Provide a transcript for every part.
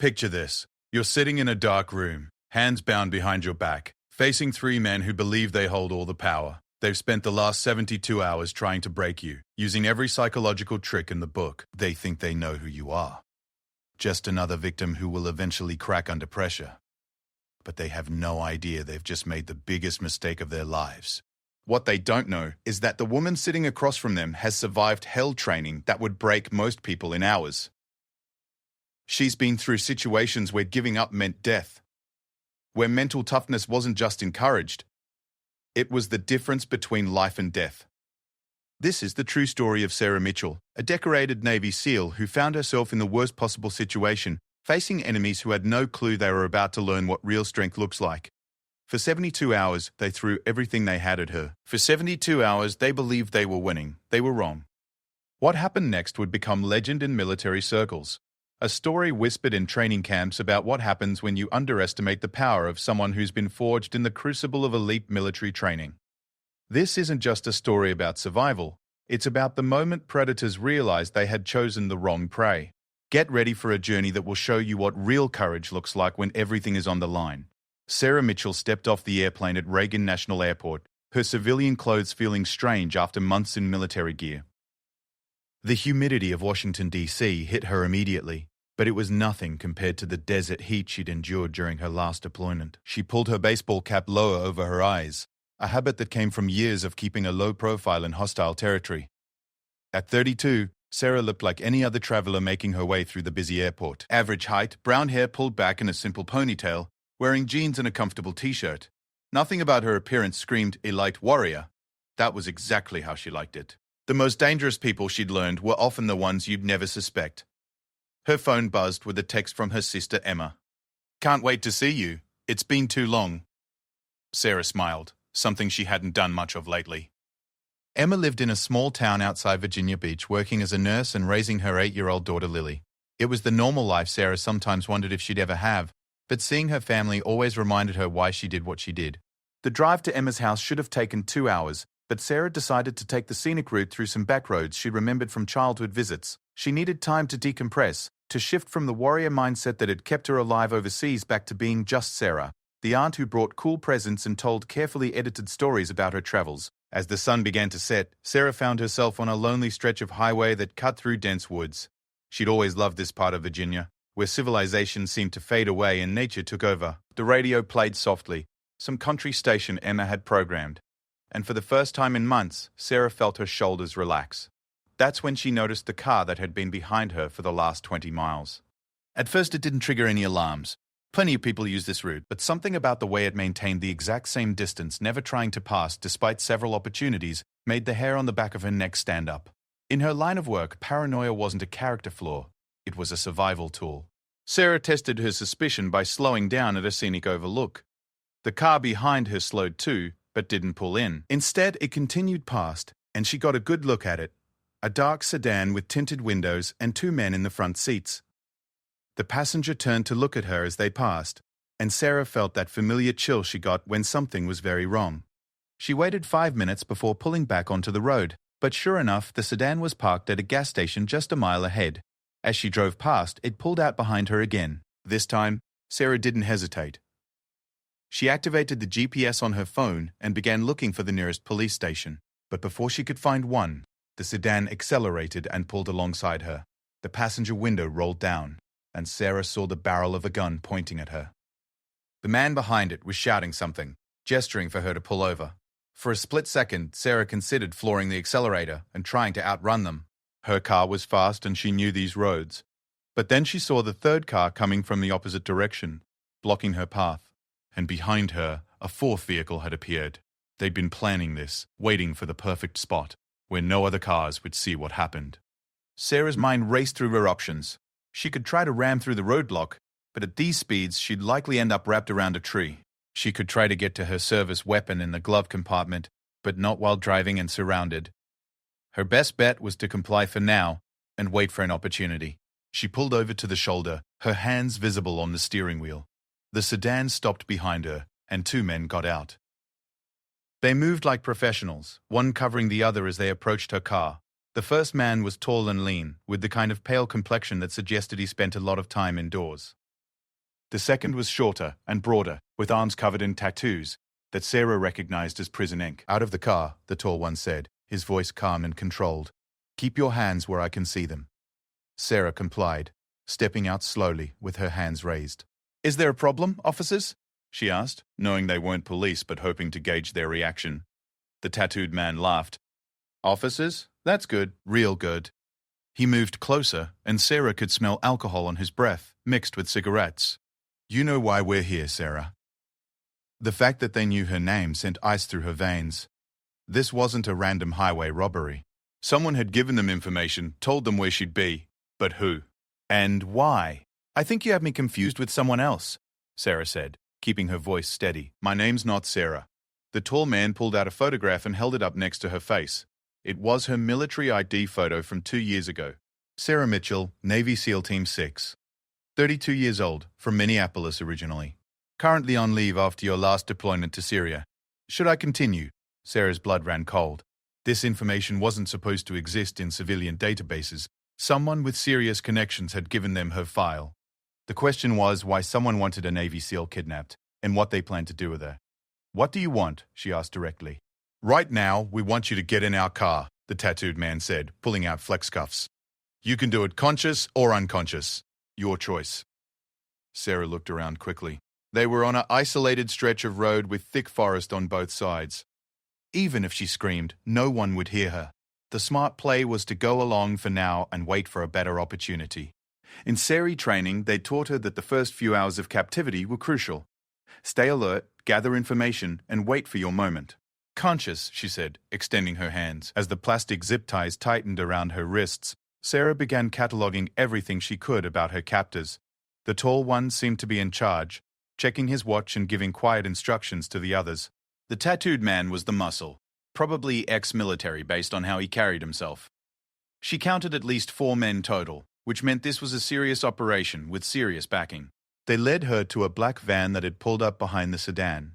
Picture this. You're sitting in a dark room, hands bound behind your back, facing three men who believe they hold all the power. They've spent the last 72 hours trying to break you, using every psychological trick in the book. They think they know who you are. Just another victim who will eventually crack under pressure. But they have no idea they've just made the biggest mistake of their lives. What they don't know is that the woman sitting across from them has survived hell training that would break most people in hours. She's been through situations where giving up meant death, where mental toughness wasn't just encouraged, it was the difference between life and death. This is the true story of Sarah Mitchell, a decorated Navy SEAL who found herself in the worst possible situation, facing enemies who had no clue they were about to learn what real strength looks like. For 72 hours, they threw everything they had at her. For 72 hours, they believed they were winning. They were wrong. What happened next would become legend in military circles. A story whispered in training camps about what happens when you underestimate the power of someone who's been forged in the crucible of elite military training. This isn't just a story about survival. It's about the moment predators realized they had chosen the wrong prey. Get ready for a journey that will show you what real courage looks like when everything is on the line. Sarah Mitchell stepped off the airplane at Reagan National Airport, her civilian clothes feeling strange after months in military gear. The humidity of Washington, D.C. hit her immediately, but it was nothing compared to the desert heat she'd endured during her last deployment. She pulled her baseball cap lower over her eyes, a habit that came from years of keeping a low profile in hostile territory. At 32, Sarah looked like any other traveler making her way through the busy airport. Average height, brown hair pulled back in a simple ponytail, wearing jeans and a comfortable t-shirt. Nothing about her appearance screamed elite warrior. That was exactly how she liked it. The most dangerous people she'd learned were often the ones you'd never suspect. Her phone buzzed with a text from her sister Emma. "Can't wait to see you. It's been too long." Sarah smiled, something she hadn't done much of lately. Emma lived in a small town outside Virginia Beach, working as a nurse and raising her 8-year-old daughter Lily. It was the normal life Sarah sometimes wondered if she'd ever have, but seeing her family always reminded her why she did what she did. The drive to Emma's house should have taken 2 hours, but Sarah decided to take the scenic route through some back roads she remembered from childhood visits. She needed time to decompress, to shift from the warrior mindset that had kept her alive overseas back to being just Sarah, the aunt who brought cool presents and told carefully edited stories about her travels. As the sun began to set, Sarah found herself on a lonely stretch of highway that cut through dense woods. She'd always loved this part of Virginia, where civilization seemed to fade away and nature took over. The radio played softly, some country station Emma had programmed, and for the first time in months, Sarah felt her shoulders relax. That's when she noticed the car that had been behind her for the last 20 miles. At first, it didn't trigger any alarms. Plenty of people use this route, but something about the way it maintained the exact same distance, never trying to pass despite several opportunities, made the hair on the back of her neck stand up. In her line of work, paranoia wasn't a character flaw. It was a survival tool. Sarah tested her suspicion by slowing down at a scenic overlook. The car behind her slowed too, but didn't pull in. Instead, it continued past, and she got a good look at it. A dark sedan with tinted windows and 2 men in the front seats. The passenger turned to look at her as they passed, and Sarah felt that familiar chill she got when something was very wrong. She waited 5 minutes before pulling back onto the road, but sure enough, the sedan was parked at a gas station just a mile ahead. As she drove past, it pulled out behind her again. This time, Sarah didn't hesitate. She activated the GPS on her phone and began looking for the nearest police station. But before she could find one, the sedan accelerated and pulled alongside her. The passenger window rolled down, and Sarah saw the barrel of a gun pointing at her. The man behind it was shouting something, gesturing for her to pull over. For a split second, Sarah considered flooring the accelerator and trying to outrun them. Her car was fast and she knew these roads. But then she saw the third car coming from the opposite direction, blocking her path. And behind her, a fourth vehicle had appeared. They'd been planning this, waiting for the perfect spot, where no other cars would see what happened. Sarah's mind raced through her options. She could try to ram through the roadblock, but at these speeds she'd likely end up wrapped around a tree. She could try to get to her service weapon in the glove compartment, but not while driving and surrounded. Her best bet was to comply for now and wait for an opportunity. She pulled over to the shoulder, her hands visible on the steering wheel. The sedan stopped behind her, and 2 men got out. They moved like professionals, one covering the other as they approached her car. The first man was tall and lean, with the kind of pale complexion that suggested he spent a lot of time indoors. The second was shorter and broader, with arms covered in tattoos that Sarah recognized as prison ink. Out of the car, the tall one said, his voice calm and controlled. Keep your hands where I can see them. Sarah complied, stepping out slowly with her hands raised. Is there a problem, officers? She asked, knowing they weren't police but hoping to gauge their reaction. The tattooed man laughed. Officers? That's good, real good. He moved closer, and Sarah could smell alcohol on his breath, mixed with cigarettes. You know why we're here, Sarah. The fact that they knew her name sent ice through her veins. This wasn't a random highway robbery. Someone had given them information, told them where she'd be. But who? And why? I think you have me confused with someone else, Sarah said, keeping her voice steady. My name's not Sarah. The tall man pulled out a photograph and held it up next to her face. It was her military ID photo from 2 years ago. Sarah Mitchell, Navy SEAL Team 6. 32 years old, from Minneapolis originally. Currently on leave after your last deployment to Syria. Should I continue? Sarah's blood ran cold. This information wasn't supposed to exist in civilian databases. Someone with serious connections had given them her file. The question was why someone wanted a Navy SEAL kidnapped, and what they planned to do with her. What do you want? She asked directly. Right now, we want you to get in our car, the tattooed man said, pulling out flex cuffs. You can do it conscious or unconscious. Your choice. Sarah looked around quickly. They were on an isolated stretch of road with thick forest on both sides. Even if she screamed, no one would hear her. The smart play was to go along for now and wait for a better opportunity. In Seri training, they taught her that the first few hours of captivity were crucial. Stay alert, gather information, and wait for your moment. Conscious, she said, extending her hands. As the plastic zip ties tightened around her wrists, Sarah began cataloging everything she could about her captors. The tall one seemed to be in charge, checking his watch and giving quiet instructions to the others. The tattooed man was the muscle, probably ex-military based on how he carried himself. She counted at least 4 men total, which meant this was a serious operation with serious backing. They led her to a black van that had pulled up behind the sedan.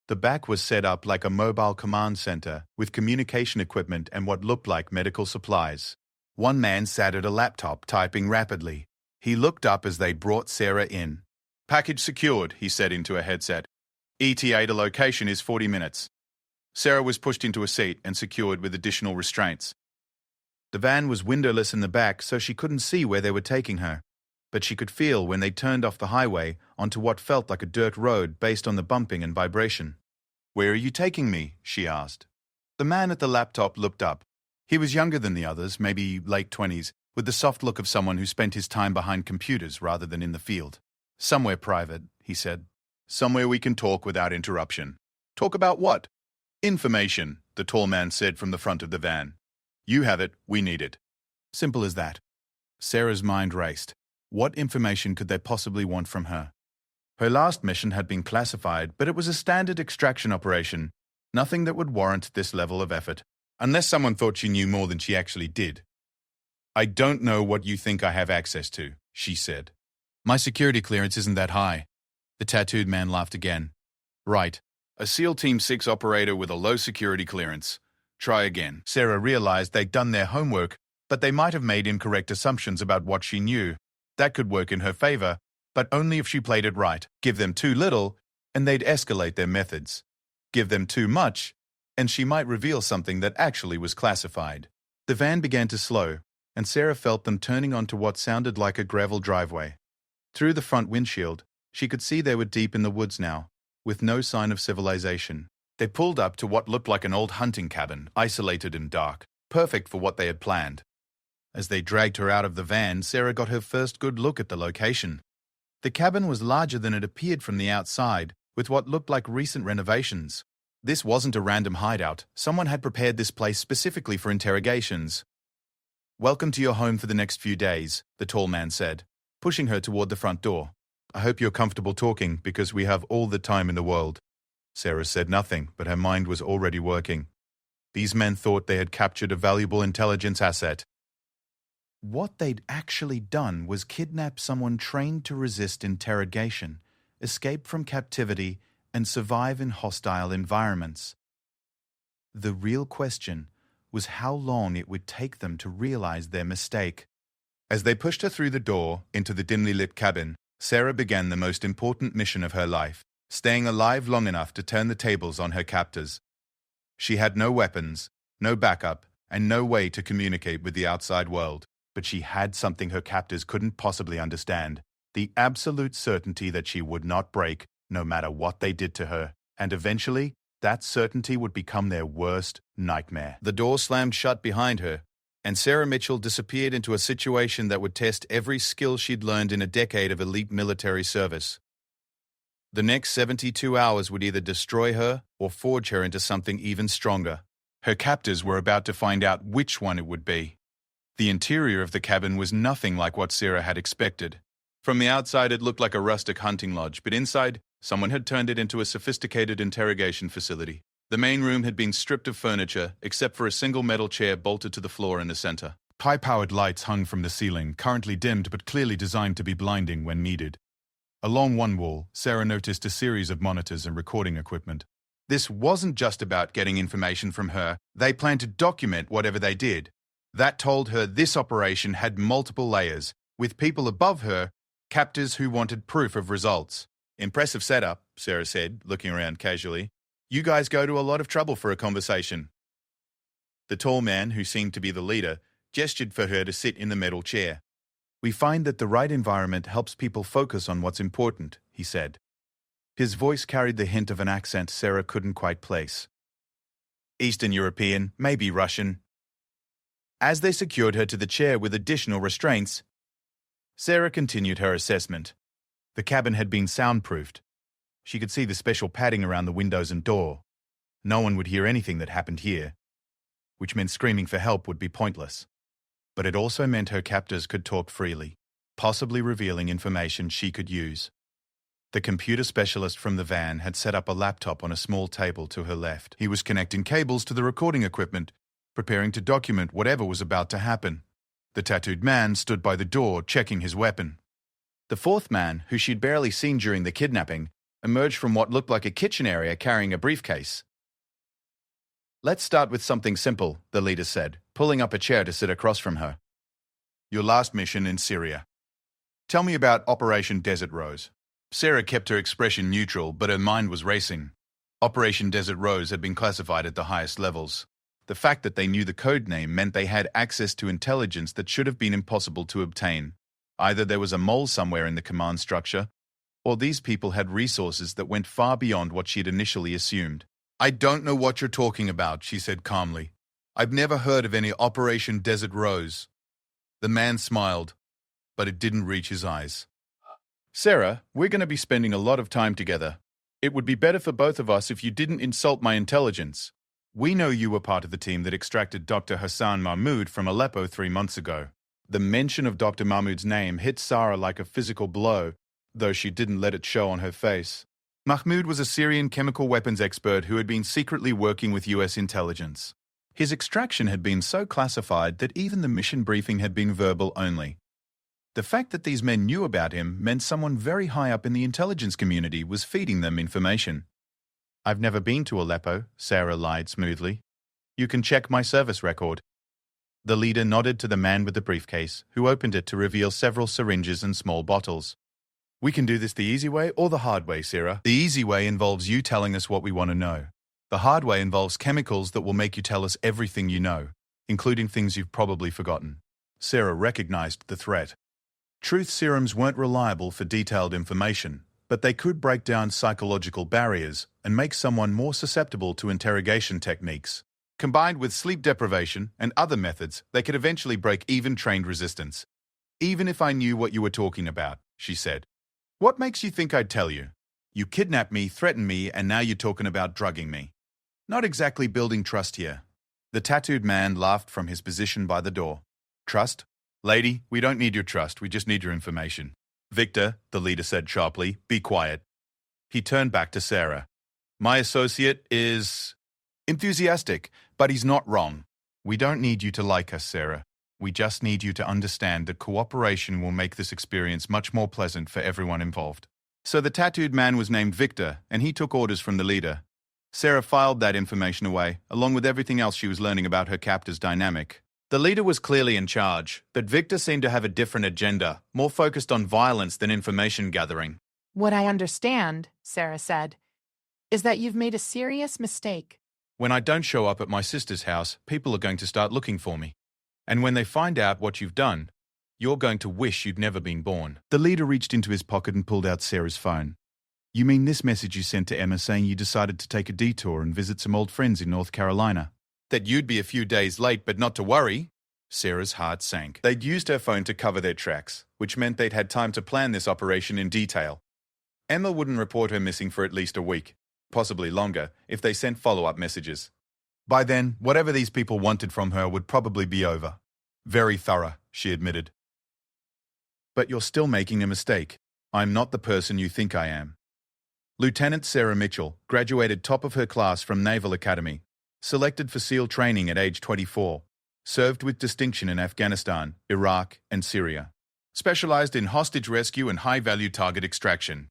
The back was set up like a mobile command center with communication equipment and what looked like medical supplies. One man sat at a laptop typing rapidly. He looked up as they brought Sarah in. Package secured, he said into a headset. ETA to location is 40 minutes. Sarah was pushed into a seat and secured with additional restraints. The van was windowless in the back, so she couldn't see where they were taking her. But she could feel when they turned off the highway onto what felt like a dirt road based on the bumping and vibration. Where are you taking me? She asked. The man at the laptop looked up. He was younger than the others, maybe late 20s, with the soft look of someone who spent his time behind computers rather than in the field. Somewhere private, he said. Somewhere we can talk without interruption. Talk about what? Information, the tall man said from the front of the van. You have it, we need it. Simple as that. Sarah's mind raced. What information could they possibly want from her? Her last mission had been classified, but it was a standard extraction operation. Nothing that would warrant this level of effort. Unless someone thought she knew more than she actually did. I don't know what you think I have access to, she said. My security clearance isn't that high. The tattooed man laughed again. Right. A SEAL Team 6 operator with a low security clearance. Try again. Sarah realized they'd done their homework, but they might have made incorrect assumptions about what she knew. That could work in her favor, but only if she played it right. Give them too little, and they'd escalate their methods. Give them too much, and she might reveal something that actually was classified. The van began to slow, and Sarah felt them turning onto what sounded like a gravel driveway. Through the front windshield, she could see they were deep in the woods now, with no sign of civilization. They pulled up to what looked like an old hunting cabin, isolated and dark, perfect for what they had planned. As they dragged her out of the van, Sarah got her first good look at the location. The cabin was larger than it appeared from the outside, with what looked like recent renovations. This wasn't a random hideout. Someone had prepared this place specifically for interrogations. Welcome to your home for the next few days, the tall man said, pushing her toward the front door. I hope you're comfortable talking because we have all the time in the world. Sarah said nothing, but her mind was already working. These men thought they had captured a valuable intelligence asset. What they'd actually done was kidnap someone trained to resist interrogation, escape from captivity, and survive in hostile environments. The real question was how long it would take them to realize their mistake. As they pushed her through the door into the dimly lit cabin, Sarah began the most important mission of her life, staying alive long enough to turn the tables on her captors. She had no weapons, no backup, and no way to communicate with the outside world. But she had something her captors couldn't possibly understand: the absolute certainty that she would not break, no matter what they did to her. And eventually, that certainty would become their worst nightmare. The door slammed shut behind her, and Sarah Mitchell disappeared into a situation that would test every skill she'd learned in a decade of elite military service. The next 72 hours would either destroy her or forge her into something even stronger. Her captors were about to find out which one it would be. The interior of the cabin was nothing like what Sarah had expected. From the outside, it looked like a rustic hunting lodge, but inside, someone had turned it into a sophisticated interrogation facility. The main room had been stripped of furniture, except for a single metal chair bolted to the floor in the center. High-powered lights hung from the ceiling, currently dimmed but clearly designed to be blinding when needed. Along one wall, Sarah noticed a series of monitors and recording equipment. This wasn't just about getting information from her. They planned to document whatever they did. That told her this operation had multiple layers, with people above her, captors who wanted proof of results. "Impressive setup," Sarah said, looking around casually. "You guys go to a lot of trouble for a conversation." The tall man, who seemed to be the leader, gestured for her to sit in the metal chair. "We find that the right environment helps people focus on what's important," he said. His voice carried the hint of an accent Sarah couldn't quite place. "Eastern European, maybe Russian." As they secured her to the chair with additional restraints, Sarah continued her assessment. The cabin had been soundproofed. She could see the special padding around the windows and door. No one would hear anything that happened here, which meant screaming for help would be pointless. But it also meant her captors could talk freely, possibly revealing information she could use. The computer specialist from the van had set up a laptop on a small table to her left. He was connecting cables to the recording equipment, preparing to document whatever was about to happen. The tattooed man stood by the door, checking his weapon. The fourth man, who she'd barely seen during the kidnapping, emerged from what looked like a kitchen area carrying a briefcase. "Let's start with something simple," the leader said, pulling up a chair to sit across from her. "Your last mission in Syria. Tell me about Operation Desert Rose." Sarah kept her expression neutral, but her mind was racing. Operation Desert Rose had been classified at the highest levels. The fact that they knew the code name meant they had access to intelligence that should have been impossible to obtain. Either there was a mole somewhere in the command structure, or these people had resources that went far beyond what she'd initially assumed. "I don't know what you're talking about," she said calmly. "I've never heard of any Operation Desert Rose." The man smiled, but it didn't reach his eyes. "Sarah, we're going to be spending a lot of time together. It would be better for both of us if you didn't insult my intelligence. We know you were part of the team that extracted Dr. Hassan Mahmoud from Aleppo 3 months ago." The mention of Dr. Mahmoud's name hit Sarah like a physical blow, though she didn't let it show on her face. Mahmoud was a Syrian chemical weapons expert who had been secretly working with US intelligence. His extraction had been so classified that even the mission briefing had been verbal only. The fact that these men knew about him meant someone very high up in the intelligence community was feeding them information. "I've never been to Aleppo," Sarah lied smoothly. "You can check my service record." The leader nodded to the man with the briefcase, who opened it to reveal several syringes and small bottles. "We can do this the easy way or the hard way, Sarah. The easy way involves you telling us what we want to know. The hard way involves chemicals that will make you tell us everything you know, including things you've probably forgotten." Sarah recognized the threat. Truth serums weren't reliable for detailed information, but they could break down psychological barriers and make someone more susceptible to interrogation techniques. Combined with sleep deprivation and other methods, they could eventually break even trained resistance. "Even if I knew what you were talking about," she said. "What makes you think I'd tell you? You kidnapped me, threatened me, and now you're talking about drugging me. Not exactly building trust here." The tattooed man laughed from his position by the door. "Trust? Lady, we don't need your trust, we just need your information." "Victor," the leader said sharply, "be quiet." He turned back to Sarah. "My associate is enthusiastic, but he's not wrong. We don't need you to like us, Sarah. We just need you to understand that cooperation will make this experience much more pleasant for everyone involved." So the tattooed man was named Victor, and he took orders from the leader. Sarah filed that information away, along with everything else she was learning about her captor's dynamic. The leader was clearly in charge, but Victor seemed to have a different agenda, more focused on violence than information gathering. What I understand, Sarah said, is that you've made a serious mistake. When I don't show up at my sister's house, people are going to start looking for me. And when they find out what you've done, you're going to wish you'd never been born. The leader reached into his pocket and pulled out Sarah's phone. You mean this message you sent to Emma saying you decided to take a detour and visit some old friends in North Carolina? That you'd be a few days late, but not to worry. Sarah's heart sank. They'd used her phone to cover their tracks, which meant they'd had time to plan this operation in detail. Emma wouldn't report her missing for at least a week, possibly longer, if they sent follow-up messages. By then, whatever these people wanted from her would probably be over. Very thorough, she admitted. But you're still making a mistake. I'm not the person you think I am. Lieutenant Sarah Mitchell graduated top of her class from Naval Academy, selected for SEAL training at age 24, served with distinction in Afghanistan, Iraq, and Syria. Specialized in hostage rescue and high-value target extraction.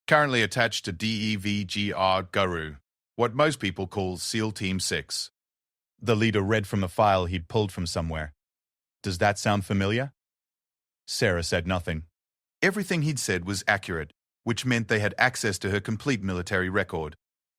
Currently attached to DEVGR Guru, what most people call SEAL Team 6. The leader read from a file he'd pulled from somewhere. Does that sound familiar? Sarah said nothing. Everything he'd said was accurate, which meant they had access to her complete military record.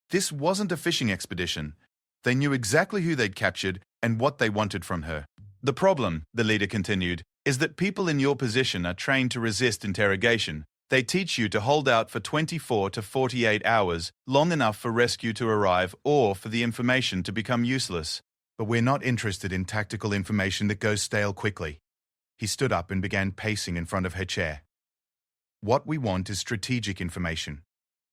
This wasn't a fishing expedition. They knew exactly who they'd captured and what they wanted from her. The problem, the leader continued, is that people in your position are trained to resist interrogation. They teach you to hold out for 24 to 48 hours, long enough for rescue to arrive or for the information to become useless. But we're not interested in tactical information that goes stale quickly. He stood up and began pacing in front of her chair. What we want is strategic information.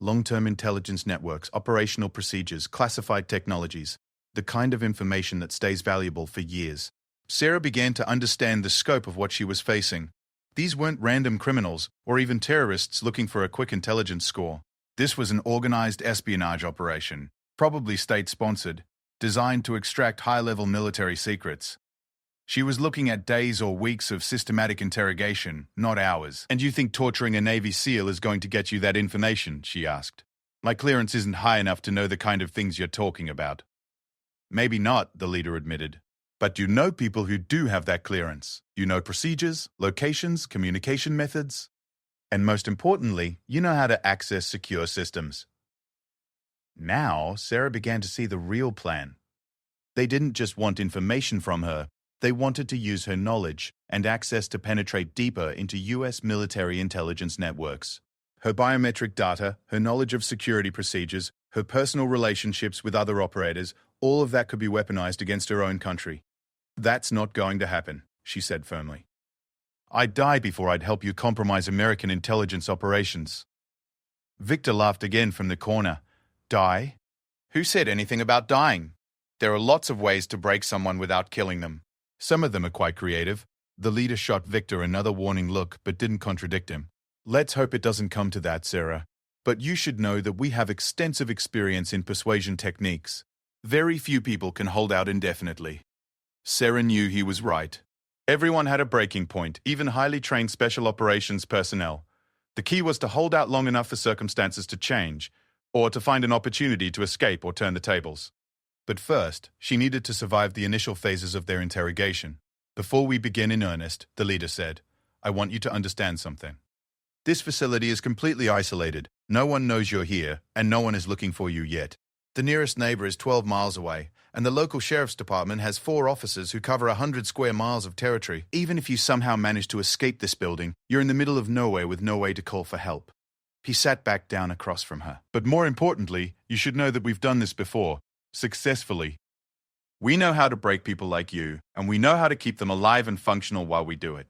Long-term intelligence networks, operational procedures, classified technologies. The kind of information that stays valuable for years. Sarah began to understand the scope of what she was facing. These weren't random criminals or even terrorists looking for a quick intelligence score. This was an organized espionage operation, probably state-sponsored, designed to extract high-level military secrets. She was looking at days or weeks of systematic interrogation, not hours. And you think torturing a Navy SEAL is going to get you that information? She asked. My clearance isn't high enough to know the kind of things you're talking about. Maybe not, the leader admitted. But you know people who do have that clearance. You know procedures, locations, communication methods. And most importantly, you know how to access secure systems. Now, Sarah began to see the real plan. They didn't just want information from her. They wanted to use her knowledge and access to penetrate deeper into U.S. military intelligence networks. Her biometric data, her knowledge of security procedures, her personal relationships with other operators, all of that could be weaponized against her own country. That's not going to happen, she said firmly. I'd die before I'd help you compromise American intelligence operations. Victor laughed again from the corner. Die? Who said anything about dying? There are lots of ways to break someone without killing them. Some of them are quite creative. The leader shot Victor another warning look, but didn't contradict him. Let's hope it doesn't come to that, Sarah. But you should know that we have extensive experience in persuasion techniques. Very few people can hold out indefinitely. Sarah knew he was right. Everyone had a breaking point, even highly trained special operations personnel. The key was to hold out long enough for circumstances to change, or to find an opportunity to escape or turn the tables. But first, she needed to survive the initial phases of their interrogation. Before we begin in earnest, the leader said, I want you to understand something. This facility is completely isolated. No one knows you're here, and no one is looking for you yet. The nearest neighbor is 12 miles away, and the local sheriff's department has 4 officers who cover 100 square miles of territory. Even if you somehow manage to escape this building, you're in the middle of nowhere with no way to call for help. He sat back down across from her. But more importantly, you should know that we've done this before. Successfully. We know how to break people like you, and we know how to keep them alive and functional while we do it.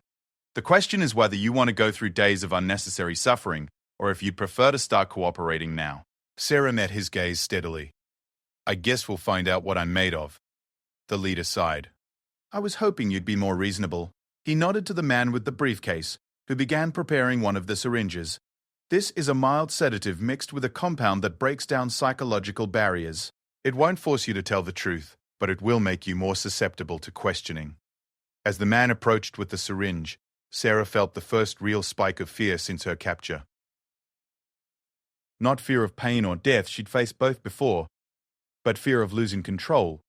The question is whether you want to go through days of unnecessary suffering, or if you'd prefer to start cooperating now. Sarah met his gaze steadily. I guess we'll find out what I'm made of. The leader sighed. I was hoping you'd be more reasonable. He nodded to the man with the briefcase, who began preparing one of the syringes. This is a mild sedative mixed with a compound that breaks down psychological barriers. It won't force you to tell the truth, but it will make you more susceptible to questioning. As the man approached with the syringe, Sarah felt the first real spike of fear since her capture. Not fear of pain or death, she'd faced both before, but fear of losing control.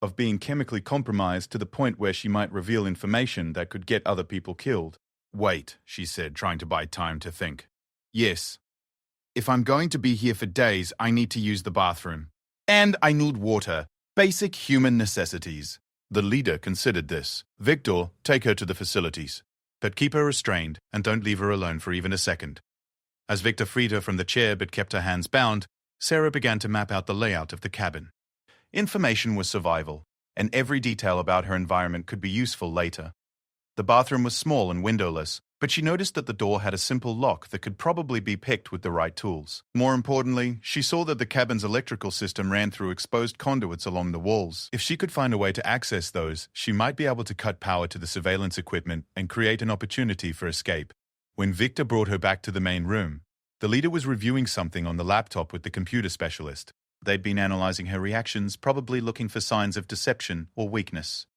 of being chemically compromised to the point where she might reveal information that could get other people killed. Wait, she said, trying to buy time to think. Yes. If I'm going to be here for days, I need to use the bathroom. And I need water. Basic human necessities. The leader considered this. Victor, take her to the facilities. But keep her restrained and don't leave her alone for even a second. As Victor freed her from the chair but kept her hands bound, Sarah began to map out the layout of the cabin. Information was survival, and every detail about her environment could be useful later. The bathroom was small and windowless, but she noticed that the door had a simple lock that could probably be picked with the right tools. More importantly, she saw that the cabin's electrical system ran through exposed conduits along the walls. If she could find a way to access those, she might be able to cut power to the surveillance equipment and create an opportunity for escape. When Victor brought her back to the main room, the leader was reviewing something on the laptop with the computer specialist. They'd been analyzing her reactions, probably looking for signs of deception or weakness.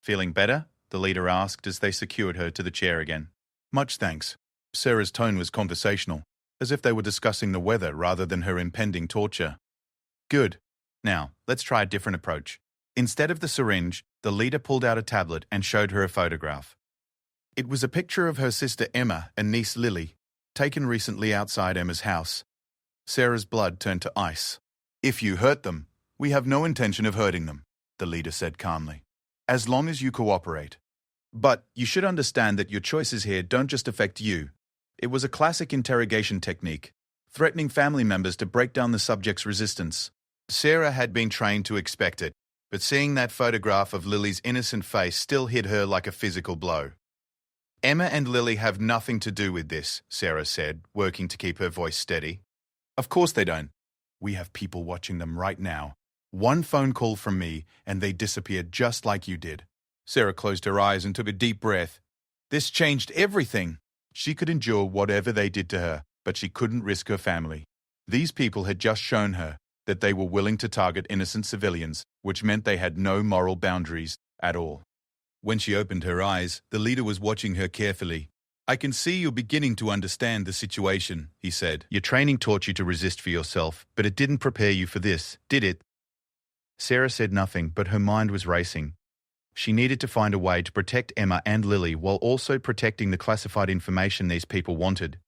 Feeling better? The leader asked as they secured her to the chair again. Much thanks. Sarah's tone was conversational, as if they were discussing the weather rather than her impending torture. Good. Now, let's try a different approach. Instead of the syringe, the leader pulled out a tablet and showed her a photograph. It was a picture of her sister Emma and niece Lily, taken recently outside Emma's house. Sarah's blood turned to ice. If you hurt them, we have no intention of hurting them, the leader said calmly. As long as you cooperate. But you should understand that your choices here don't just affect you. It was a classic interrogation technique, threatening family members to break down the subject's resistance. Sarah had been trained to expect it, but seeing that photograph of Lily's innocent face still hit her like a physical blow. Emma and Lily have nothing to do with this, Sarah said, working to keep her voice steady. Of course they don't. We have people watching them right now. One phone call from me, and they disappeared just like you did. Sarah closed her eyes and took a deep breath. This changed everything. She could endure whatever they did to her, but she couldn't risk her family. These people had just shown her that they were willing to target innocent civilians, which meant they had no moral boundaries at all. When she opened her eyes, the leader was watching her carefully. I can see you're beginning to understand the situation, he said. Your training taught you to resist for yourself, but it didn't prepare you for this, did it? Sarah said nothing, but her mind was racing. She needed to find a way to protect Emma and Lily while also protecting the classified information these people wanted.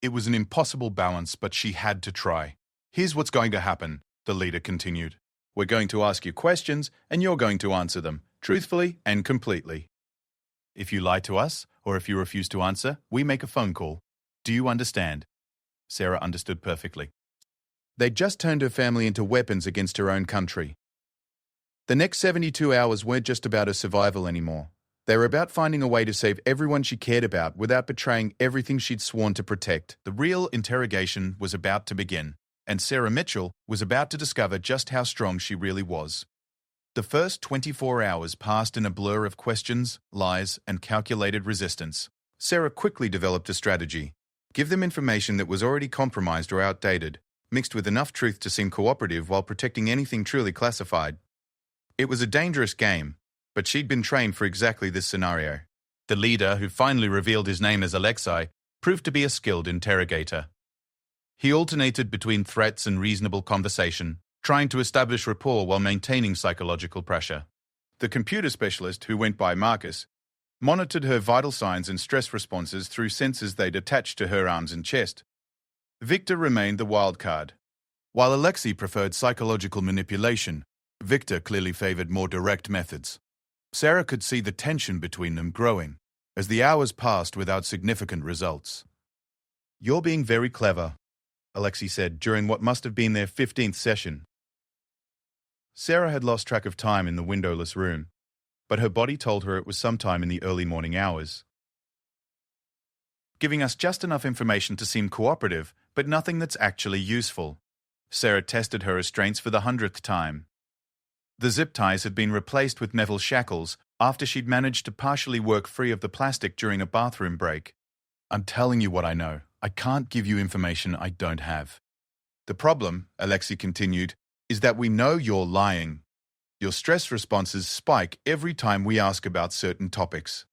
It was an impossible balance, but she had to try. Here's what's going to happen, the leader continued. We're going to ask you questions, and you're going to answer them, truthfully and completely. If you lie to us, or if you refuse to answer, we make a phone call. Do you understand? Sarah understood perfectly. They'd just turned her family into weapons against her own country. The next 72 hours weren't just about her survival anymore. They were about finding a way to save everyone she cared about without betraying everything she'd sworn to protect. The real interrogation was about to begin, and Sarah Mitchell was about to discover just how strong she really was. The first 24 hours passed in a blur of questions, lies, and calculated resistance. Sarah quickly developed a strategy. Give them information that was already compromised or outdated, mixed with enough truth to seem cooperative while protecting anything truly classified. It was a dangerous game, but she'd been trained for exactly this scenario. The leader, who finally revealed his name as Alexei, proved to be a skilled interrogator. He alternated between threats and reasonable conversation, trying to establish rapport while maintaining psychological pressure. The computer specialist, who went by Marcus, monitored her vital signs and stress responses through sensors they'd attached to her arms and chest. Victor remained the wild card. While Alexei preferred psychological manipulation, Victor clearly favored more direct methods. Sarah could see the tension between them growing as the hours passed without significant results. You're being very clever, Alexei said during what must have been their 15th session. Sarah had lost track of time in the windowless room, but her body told her it was sometime in the early morning hours. Giving us just enough information to seem cooperative, but nothing that's actually useful. Sarah tested her restraints for the 100th time. The zip ties had been replaced with metal shackles after she'd managed to partially work free of the plastic during a bathroom break. I'm telling you what I know. I can't give you information I don't have. The problem, Alexei continued, is that we know you're lying. Your stress responses spike every time we ask about certain topics.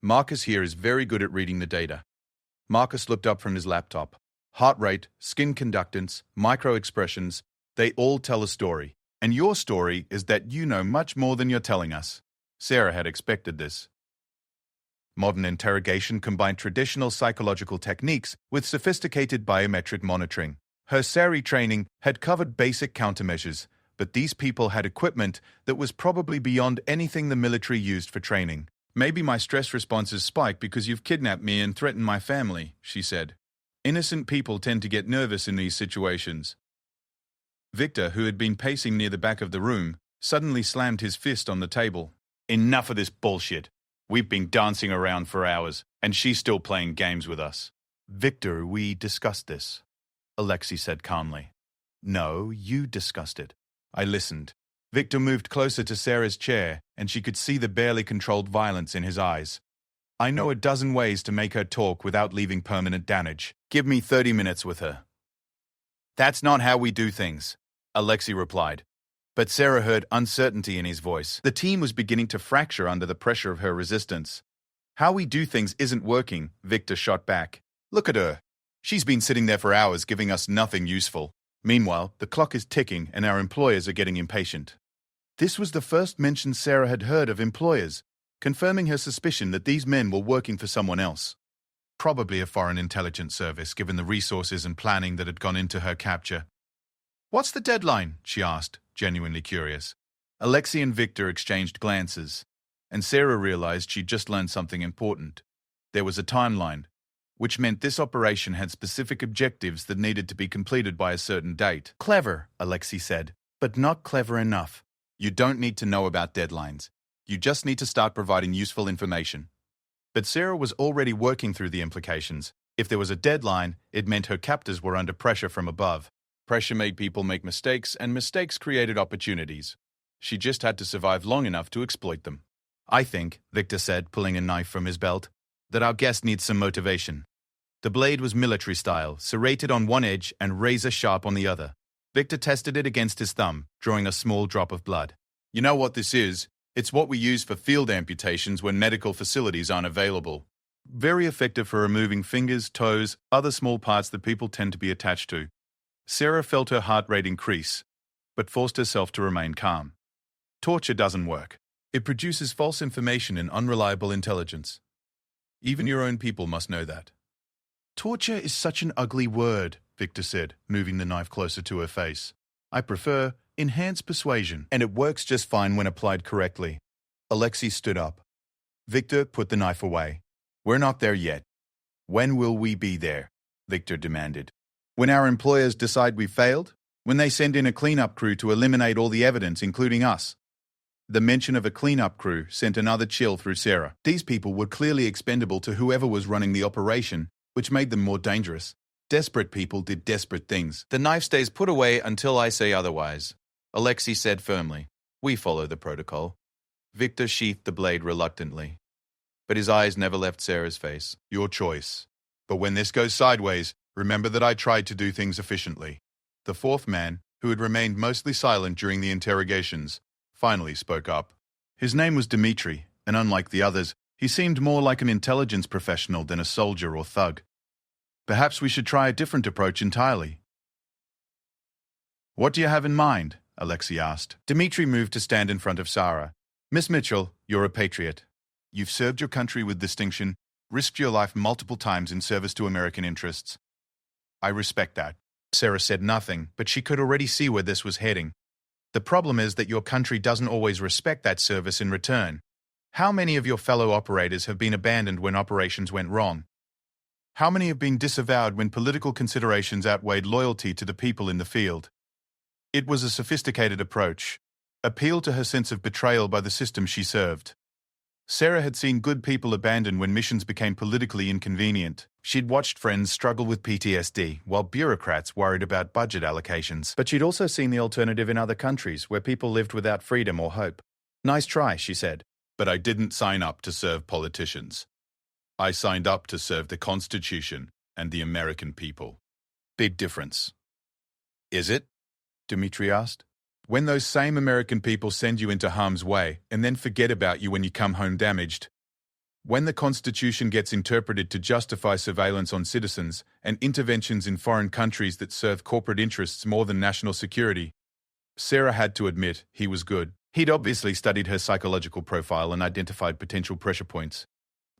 Marcus here is very good at reading the data. Marcus looked up from his laptop. Heart rate, skin conductance, micro-expressions, they all tell a story. And your story is that you know much more than you're telling us. Sarah had expected this. Modern interrogation combined traditional psychological techniques with sophisticated biometric monitoring. Her SARI training had covered basic countermeasures, but these people had equipment that was probably beyond anything the military used for training. Maybe my stress responses spike because you've kidnapped me and threatened my family, she said. Innocent people tend to get nervous in these situations. Victor, who had been pacing near the back of the room, suddenly slammed his fist on the table. Enough of this bullshit. We've been dancing around for hours, and she's still playing games with us. Victor, we discussed this, Alexei said calmly. No, you discussed it. I listened. Victor moved closer to Sarah's chair, and she could see the barely controlled violence in his eyes. I know a dozen ways to make her talk without leaving permanent damage. Give me 30 minutes with her. That's not how we do things, Alexei replied. But Sarah heard uncertainty in his voice. The team was beginning to fracture under the pressure of her resistance. How we do things isn't working, Victor shot back. Look at her. She's been sitting there for hours giving us nothing useful. Meanwhile, the clock is ticking and our employers are getting impatient. This was the first mention Sarah had heard of employers, confirming her suspicion that these men were working for someone else. Probably a foreign intelligence service, given the resources and planning that had gone into her capture. What's the deadline? She asked, genuinely curious. Alexei and Victor exchanged glances, and Sarah realized she'd just learned something important. There was a timeline, which meant this operation had specific objectives that needed to be completed by a certain date. Clever, Alexei said, but not clever enough. You don't need to know about deadlines. You just need to start providing useful information. But Sarah was already working through the implications. If there was a deadline, it meant her captors were under pressure from above. Pressure made people make mistakes, and mistakes created opportunities. She just had to survive long enough to exploit them. I think, Victor said, pulling a knife from his belt, that our guest needs some motivation. The blade was military style, serrated on one edge and razor-sharp on the other. Victor tested it against his thumb, drawing a small drop of blood. You know what this is? It's what we use for field amputations when medical facilities aren't available. Very effective for removing fingers, toes, other small parts that people tend to be attached to. Sarah felt her heart rate increase, but forced herself to remain calm. Torture doesn't work. It produces false information and unreliable intelligence. Even your own people must know that. Torture is such an ugly word, Victor said, moving the knife closer to her face. I prefer enhanced persuasion, and it works just fine when applied correctly. Alexei stood up. Victor put the knife away. We're not there yet. When will we be there? Victor demanded. When our employers decide we failed? When they send in a cleanup crew to eliminate all the evidence, including us? The mention of a cleanup crew sent another chill through Sarah. These people were clearly expendable to whoever was running the operation, which made them more dangerous. Desperate people did desperate things. The knife stays put away until I say otherwise, Alexei said firmly. We follow the protocol. Victor sheathed the blade reluctantly, but his eyes never left Sarah's face. Your choice. But when this goes sideways, remember that I tried to do things efficiently. The fourth man, who had remained mostly silent during the interrogations, finally spoke up. His name was Dmitri, and unlike the others, he seemed more like an intelligence professional than a soldier or thug. Perhaps we should try a different approach entirely. What do you have in mind? Alexei asked. Dmitri moved to stand in front of Sarah. Miss Mitchell, you're a patriot. You've served your country with distinction, risked your life multiple times in service to American interests. I respect that. Sarah said nothing, but she could already see where this was heading. The problem is that your country doesn't always respect that service in return. How many of your fellow operators have been abandoned when operations went wrong? How many have been disavowed when political considerations outweighed loyalty to the people in the field? It was a sophisticated approach, appealed to her sense of betrayal by the system she served. Sarah had seen good people abandoned when missions became politically inconvenient. She'd watched friends struggle with PTSD, while bureaucrats worried about budget allocations. But she'd also seen the alternative in other countries, where people lived without freedom or hope. Nice try, she said. But I didn't sign up to serve politicians. I signed up to serve the Constitution and the American people. Big difference. Is it? Dmitri asked. When those same American people send you into harm's way and then forget about you when you come home damaged. When the Constitution gets interpreted to justify surveillance on citizens and interventions in foreign countries that serve corporate interests more than national security. Sarah had to admit he was good. He'd obviously studied her psychological profile and identified potential pressure points.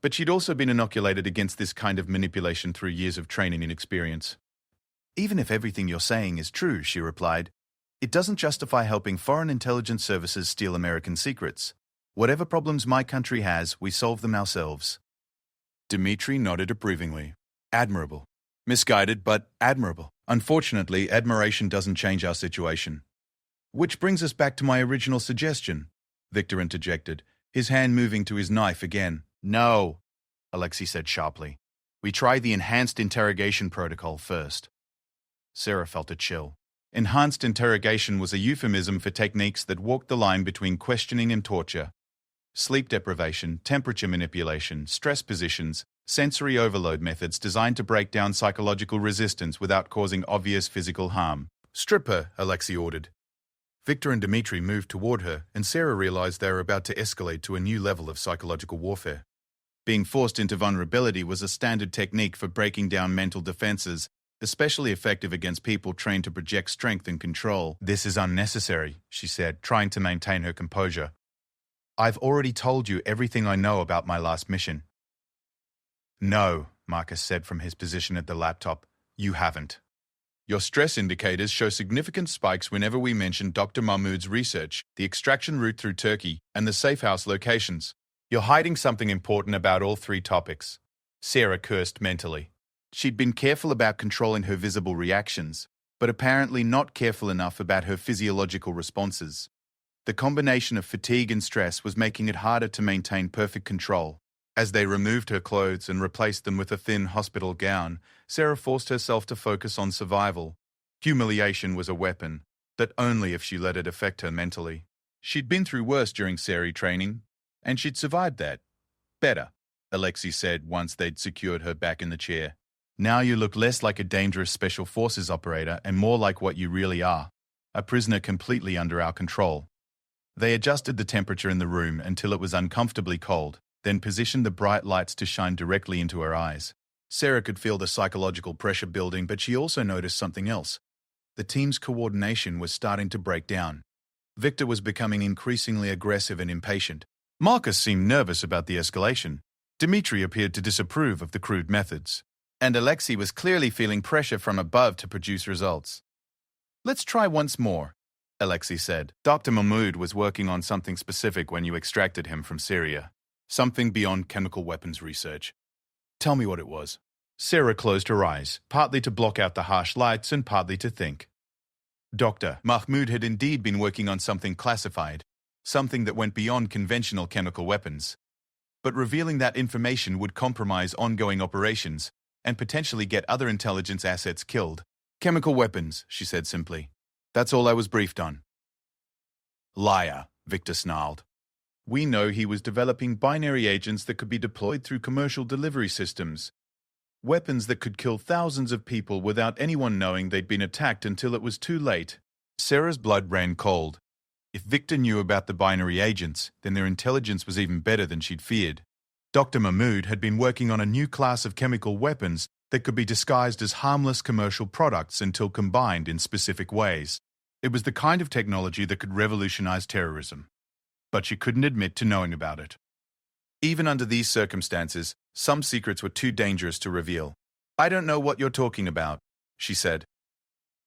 But she'd also been inoculated against this kind of manipulation through years of training and experience. "Even if everything you're saying is true," she replied, "it doesn't justify helping foreign intelligence services steal American secrets. Whatever problems my country has, we solve them ourselves." Dmitri nodded approvingly. Admirable. Misguided, but admirable. Unfortunately, admiration doesn't change our situation. "Which brings us back to my original suggestion," Victor interjected, his hand moving to his knife again. "No," Alexei said sharply. "We try the enhanced interrogation protocol first." Sarah felt a chill. Enhanced interrogation was a euphemism for techniques that walked the line between questioning and torture. Sleep deprivation, temperature manipulation, stress positions, sensory overload methods designed to break down psychological resistance without causing obvious physical harm. "Strip her," Alexei ordered. Victor and Dmitri moved toward her, and Sarah realized they were about to escalate to a new level of psychological warfare. Being forced into vulnerability was a standard technique for breaking down mental defenses, especially effective against people trained to project strength and control. "This is unnecessary," she said, trying to maintain her composure. "I've already told you everything I know about my last mission." "No," Marcus said from his position at the laptop, "you haven't. Your stress indicators show significant spikes whenever we mention Dr. Mahmoud's research, the extraction route through Turkey, and the safe house locations. You're hiding something important about all three topics." Sarah cursed mentally. She'd been careful about controlling her visible reactions, but apparently not careful enough about her physiological responses. The combination of fatigue and stress was making it harder to maintain perfect control. As they removed her clothes and replaced them with a thin hospital gown, Sarah forced herself to focus on survival. Humiliation was a weapon, but only if she let it affect her mentally. She'd been through worse during Sari training, and she'd survived that. "Better," Alexei said once they'd secured her back in the chair. "Now you look less like a dangerous special forces operator and more like what you really are, a prisoner completely under our control." They adjusted the temperature in the room until it was uncomfortably cold, then positioned the bright lights to shine directly into her eyes. Sarah could feel the psychological pressure building, but she also noticed something else. The team's coordination was starting to break down. Victor was becoming increasingly aggressive and impatient. Marcus seemed nervous about the escalation. Dmitri appeared to disapprove of the crude methods. And Alexei was clearly feeling pressure from above to produce results. "Let's try once more," Alexei said. "Dr. Mahmoud was working on something specific when you extracted him from Syria. Something beyond chemical weapons research. Tell me what it was." Sarah closed her eyes, partly to block out the harsh lights and partly to think. Dr. Mahmoud had indeed been working on something classified, something that went beyond conventional chemical weapons. But revealing that information would compromise ongoing operations and potentially get other intelligence assets killed. "Chemical weapons," she said simply. "That's all I was briefed on." "Liar," Victor snarled. "We know he was developing binary agents that could be deployed through commercial delivery systems. Weapons that could kill thousands of people without anyone knowing they'd been attacked until it was too late." Sarah's blood ran cold. If Victor knew about the binary agents, then their intelligence was even better than she'd feared. Dr. Mahmoud had been working on a new class of chemical weapons that could be disguised as harmless commercial products until combined in specific ways. It was the kind of technology that could revolutionize terrorism. But she couldn't admit to knowing about it. Even under these circumstances, some secrets were too dangerous to reveal. "I don't know what you're talking about," she said.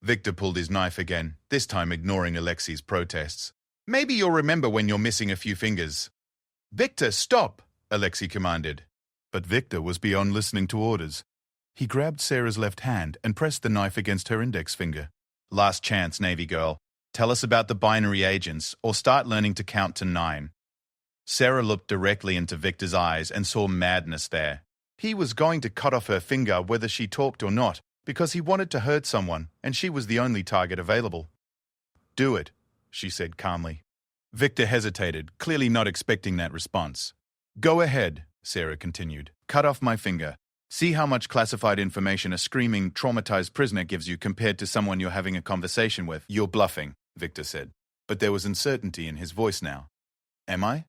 Victor pulled his knife again, this time ignoring Alexei's protests. "Maybe you'll remember when you're missing a few fingers." "Victor, stop!" Alexei commanded. But Victor was beyond listening to orders. He grabbed Sarah's left hand and pressed the knife against her index finger. "Last chance, Navy girl. Tell us about the binary agents, or start learning to count to 9. Sarah looked directly into Victor's eyes and saw madness there. He was going to cut off her finger whether she talked or not, because he wanted to hurt someone, and she was the only target available. "Do it," she said calmly. Victor hesitated, clearly not expecting that response. "Go ahead," Sarah continued. "Cut off my finger. See how much classified information a screaming, traumatized prisoner gives you compared to someone you're having a conversation with." "You're bluffing," Victor said. But there was uncertainty in his voice now. "Am I?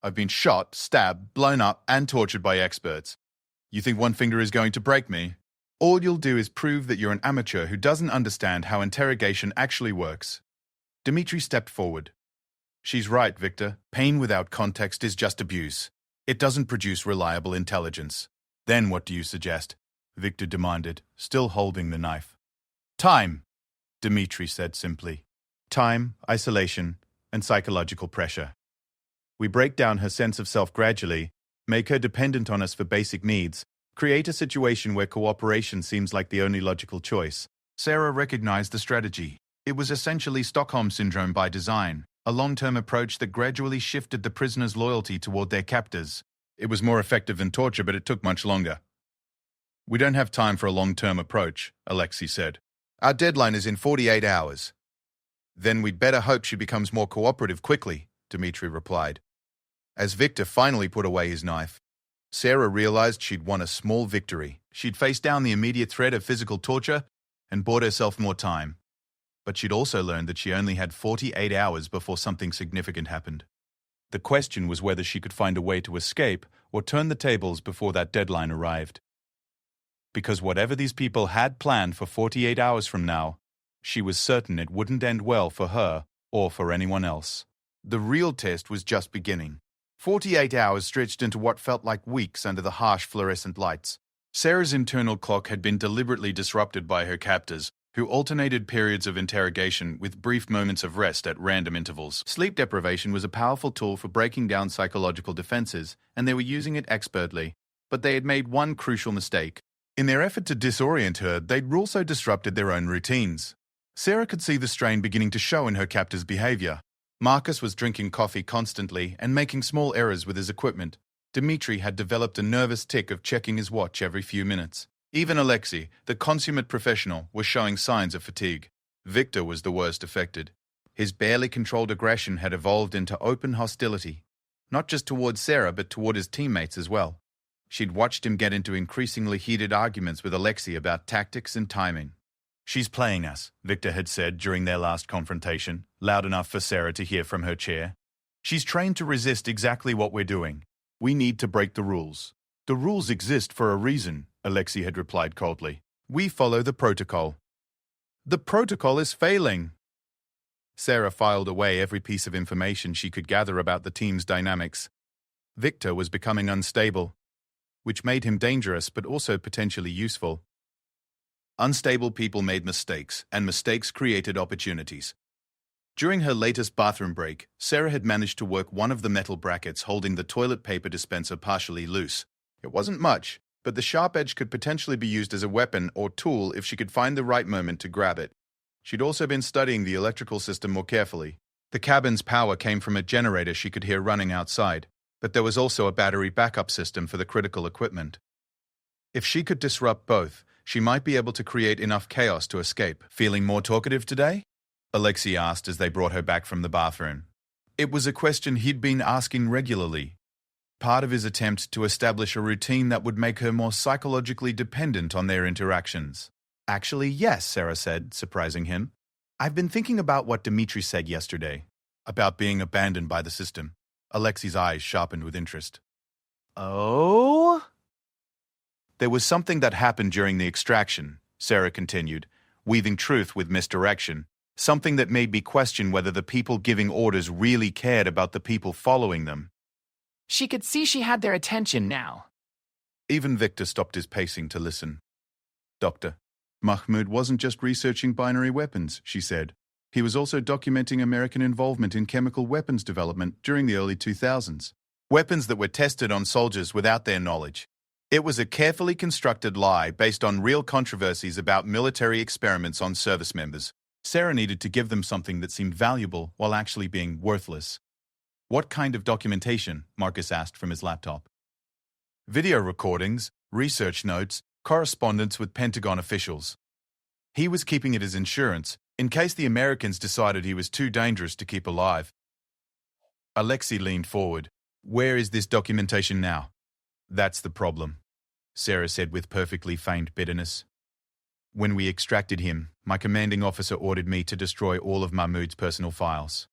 I've been shot, stabbed, blown up, and tortured by experts. You think one finger is going to break me? All you'll do is prove that you're an amateur who doesn't understand how interrogation actually works." Dmitri stepped forward. She's right, Victor. Pain without context is just abuse. It doesn't produce reliable intelligence. Then what do you suggest? Victor demanded, still holding the knife. Time, Dmitri said simply. Time, isolation, and psychological pressure. We break down her sense of self gradually, make her dependent on us for basic needs, create a situation where cooperation seems like the only logical choice. Sarah recognized the strategy. It was essentially Stockholm Syndrome by design, a long-term approach that gradually shifted the prisoners' loyalty toward their captors. It was more effective than torture, but it took much longer. We don't have time for a long-term approach, Alexei said. Our deadline is in 48 hours. Then we'd better hope she becomes more cooperative quickly, Dmitri replied. As Victor finally put away his knife, Sarah realized she'd won a small victory. She'd faced down the immediate threat of physical torture and bought herself more time. But she'd also learned that she only had 48 hours before something significant happened. The question was whether she could find a way to escape or turn the tables before that deadline arrived. Because whatever these people had planned for 48 hours from now, she was certain it wouldn't end well for her or for anyone else. The real test was just beginning. 48 hours stretched into what felt like weeks under the harsh fluorescent lights. Sarah's internal clock had been deliberately disrupted by her captors, who alternated periods of interrogation with brief moments of rest at random intervals. Sleep deprivation was a powerful tool for breaking down psychological defenses, and they were using it expertly. But they had made one crucial mistake. In their effort to disorient her, they'd also disrupted their own routines. Sarah could see the strain beginning to show in her captor's behavior. Marcus was drinking coffee constantly and making small errors with his equipment. Dmitri had developed a nervous tic of checking his watch every few minutes. Even Alexei, the consummate professional, was showing signs of fatigue. Victor was the worst affected. His barely controlled aggression had evolved into open hostility, not just toward Sarah but toward his teammates as well. She'd watched him get into increasingly heated arguments with Alexei about tactics and timing. She's playing us, Victor had said during their last confrontation, loud enough for Sarah to hear from her chair. She's trained to resist exactly what we're doing. We need to break the rules. The rules exist for a reason, Alexei had replied coldly. We follow the protocol. The protocol is failing. Sarah filed away every piece of information she could gather about the team's dynamics. Victor was becoming unstable, which made him dangerous but also potentially useful. Unstable people made mistakes, and mistakes created opportunities. During her latest bathroom break, Sarah had managed to work one of the metal brackets holding the toilet paper dispenser partially loose. It wasn't much, but the sharp edge could potentially be used as a weapon or tool if she could find the right moment to grab it. She'd also been studying the electrical system more carefully. The cabin's power came from a generator she could hear running outside, but there was also a battery backup system for the critical equipment. If she could disrupt both, she might be able to create enough chaos to escape. Feeling more talkative today? Alexei asked as they brought her back from the bathroom. It was a question he'd been asking regularly, part of his attempt to establish a routine that would make her more psychologically dependent on their interactions. Actually, yes, Sarah said, surprising him. I've been thinking about what Dmitri said yesterday, about being abandoned by the system. Alexei's eyes sharpened with interest. Oh? There was something that happened during the extraction, Sarah continued, weaving truth with misdirection. Something that made me question whether the people giving orders really cared about the people following them. She could see she had their attention now. Even Victor stopped his pacing to listen. Doctor, Mahmoud wasn't just researching binary weapons, she said. He was also documenting American involvement in chemical weapons development during the early 2000s. Weapons that were tested on soldiers without their knowledge. It was a carefully constructed lie based on real controversies about military experiments on service members. Sarah needed to give them something that seemed valuable while actually being worthless. What kind of documentation? Marcus asked from his laptop. Video recordings, research notes, correspondence with Pentagon officials. He was keeping it as insurance, in case the Americans decided he was too dangerous to keep alive. Alexei leaned forward. Where is this documentation now? That's the problem, Sarah said with perfectly feigned bitterness. When we extracted him, my commanding officer ordered me to destroy all of Mahmoud's personal files.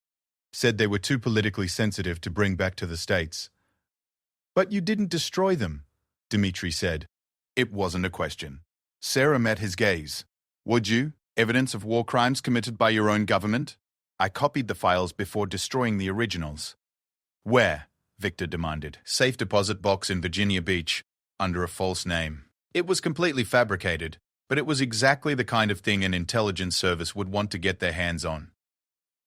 Said they were too politically sensitive to bring back to the States. But you didn't destroy them, Dmitri said. It wasn't a question. Sarah met his gaze. Would you? Evidence of war crimes committed by your own government? I copied the files before destroying the originals. Where? Victor demanded. Safe deposit box in Virginia Beach, under a false name. It was completely fabricated, but it was exactly the kind of thing an intelligence service would want to get their hands on.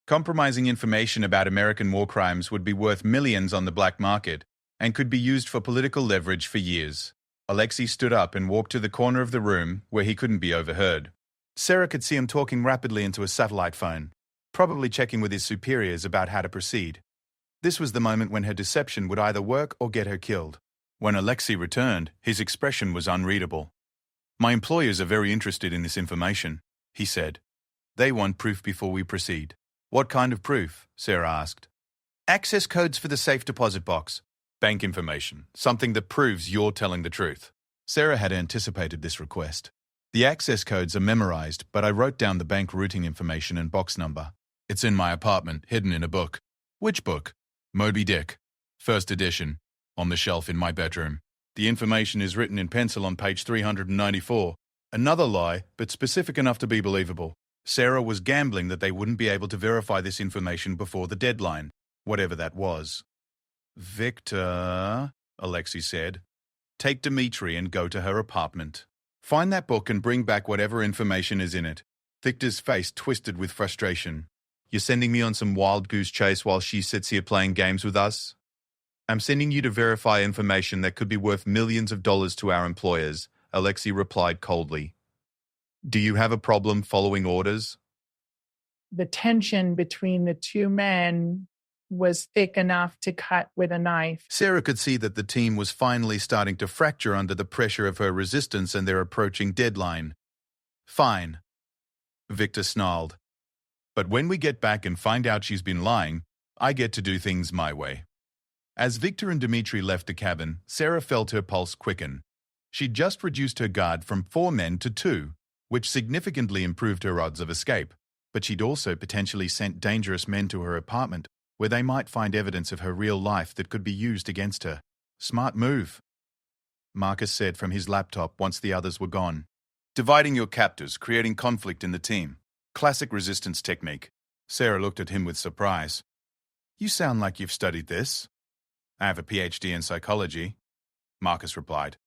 Compromising information about American war crimes would be worth millions on the black market and could be used for political leverage for years. Alexei stood up and walked to the corner of the room where he couldn't be overheard. Sarah could see him talking rapidly into a satellite phone, probably checking with his superiors about how to proceed. This was the moment when her deception would either work or get her killed. When Alexei returned, his expression was unreadable. "My employers are very interested in this information," he said. "They want proof before we proceed." "What kind of proof?" Sarah asked. "Access codes for the safe deposit box. Bank information, something that proves you're telling the truth." Sarah had anticipated this request. "The access codes are memorized, but I wrote down the bank routing information and box number. It's in my apartment, hidden in a book." "Which book?" "Moby Dick. First edition. On the shelf in my bedroom. The information is written in pencil on page 394. Another lie, but specific enough to be believable. Sarah was gambling that they wouldn't be able to verify this information before the deadline, whatever that was. "Victor," Alexei said, "take Dmitri and go to her apartment. Find that book and bring back whatever information is in it." Victor's face twisted with frustration. "You're sending me on some wild goose chase while she sits here playing games with us?" "I'm sending you to verify information that could be worth millions of dollars to our employers," Alexei replied coldly. "Do you have a problem following orders?" The tension between the two men was thick enough to cut with a knife. Sarah could see that the team was finally starting to fracture under the pressure of her resistance and their approaching deadline. "Fine," Victor snarled. "But when we get back and find out she's been lying, I get to do things my way." As Victor and Dmitri left the cabin, Sarah felt her pulse quicken. She'd just reduced her guard from 4 men to 2, which significantly improved her odds of escape. But she'd also potentially sent dangerous men to her apartment, where they might find evidence of her real life that could be used against her. "Smart move," Marcus said from his laptop once the others were gone. "Dividing your captors, creating conflict in the team. Classic resistance technique." Sarah looked at him with surprise. "You sound like you've studied this." "I have a PhD in psychology," Marcus replied.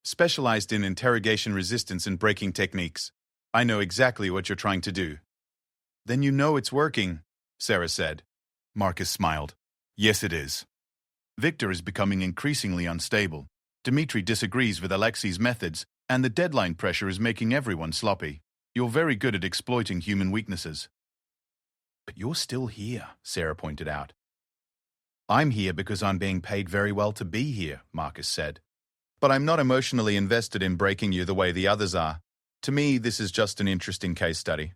"Specialized in interrogation resistance and breaking techniques. I know exactly what you're trying to do." "Then you know it's working," Sarah said. Marcus smiled. "Yes, it is." Victor is becoming increasingly unstable. Dmitri disagrees with Alexei's methods, and the deadline pressure is making everyone sloppy. You're very good at exploiting human weaknesses. "But you're still here," Sarah pointed out. "I'm here because I'm being paid very well to be here," Marcus said. "But I'm not emotionally invested in breaking you the way the others are. To me, this is just an interesting case study."